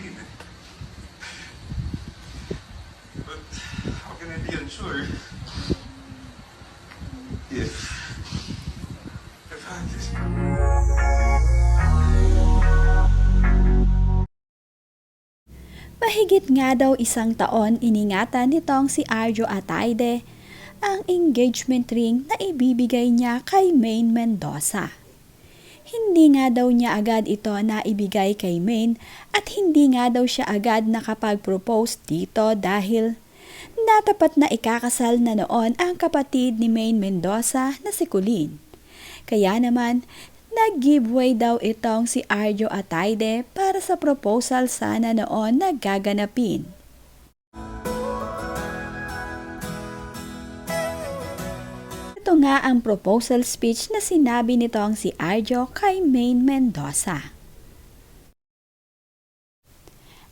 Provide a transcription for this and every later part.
succeed. But how can I be unsure if at this Mahigit nga daw isang taon iningatan nitong si Arjo Ataide ang engagement ring na ibibigay niya kay Maine Mendoza. Hindi nga daw niya agad ito na ibigay kay Maine at hindi nga daw siya agad nakapag-propose dito dahil natapat na ikakasal na noon ang kapatid ni Maine Mendoza na si Colleen. Kaya naman, nag-giveaway daw itong si Arjo Ataide para sa proposal sana noon na gaganapin. Ito nga ang proposal speech na sinabi nitong si Arjo kay Maine Mendoza.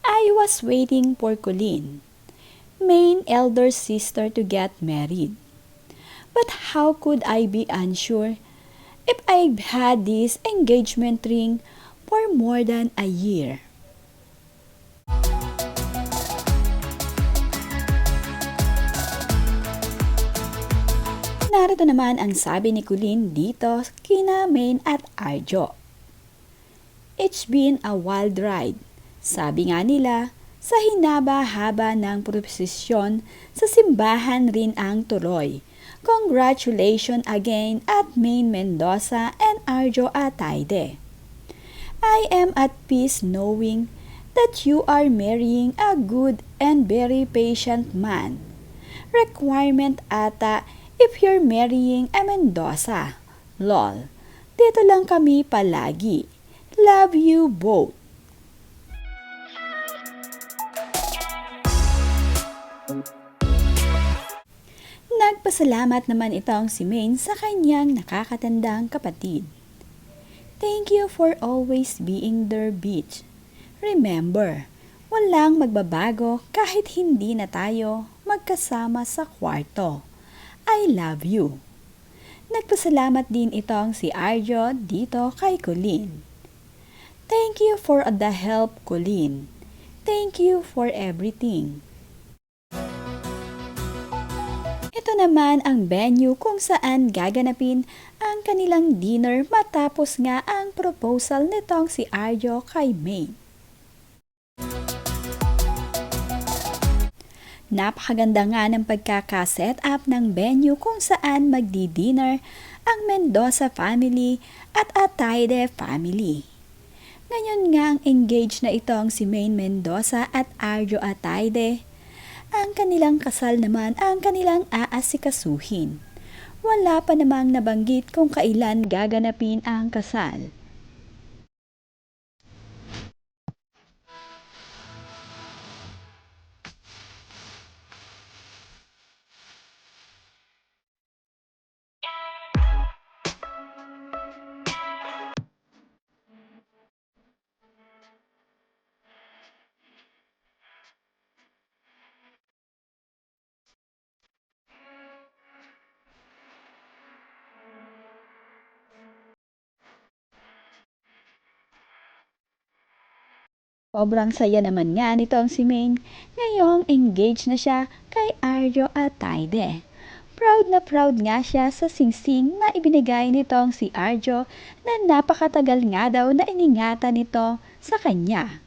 I was waiting for Colleen, Maine elder sister, to get married. But how could I be unsure if I've had this engagement ring for more than a year? Narito naman ang sabi ni Colleen dito kina Maine at Arjo. It's been a wild ride. Sabi nga nila, sa hinaba-haba ng prosesyon sa simbahan rin ang tuloy. Congratulations again at Maine Mendoza and Arjo Ataide. I am at peace knowing that you are marrying a good and very patient man. Requirement ata if you're marrying a Mendoza. Lol. Dito lang kami palagi. Love you both. Nagpasalamat naman itong si Maine sa kanyang nakakatandang kapatid. Thank you for always being there, bitch. Remember, walang magbabago kahit hindi na tayo magkasama sa kwarto. I love you. Nagpasalamat din itong si Arjo dito kay Colleen. Thank you for the help, Colleen. Thank you for everything. Ito naman ang venue kung saan gaganapin ang kanilang dinner matapos nga ang proposal nitong si Arjo kay Maine. Napakaganda nga ng pagkaka-set up ng venue kung saan magdi-dinner ang Mendoza family at Ataide family. Ngayon nga ang engaged na itong si Maine Mendoza at Arjo Ataide. Ang kanilang kasal naman ang kanilang aasikasuhin. Wala pa namang nabanggit kung kailan gaganapin ang kasal. Sobrang saya naman nga nitong si Maine ngayong engaged na siya kay Arjo Ataide. Proud nga siya sa singsing na ibinigay nitong si Arjo na napakatagal nga daw na iningatan nito sa kanya.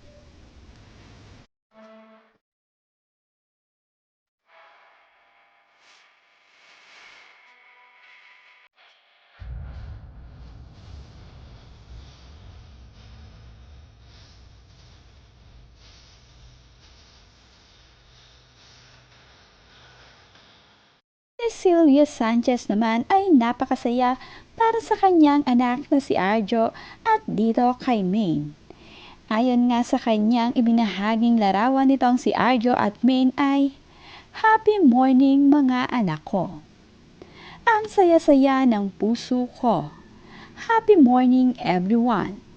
Si Sylvia Sanchez naman ay napakasaya para sa kanyang anak na si Arjo at dito kay Maine. Ayon nga sa kanyang ibinahaging larawan nitong si Arjo at Maine ay, Happy morning mga anak ko. Ang saya-saya ng puso ko. Happy morning everyone.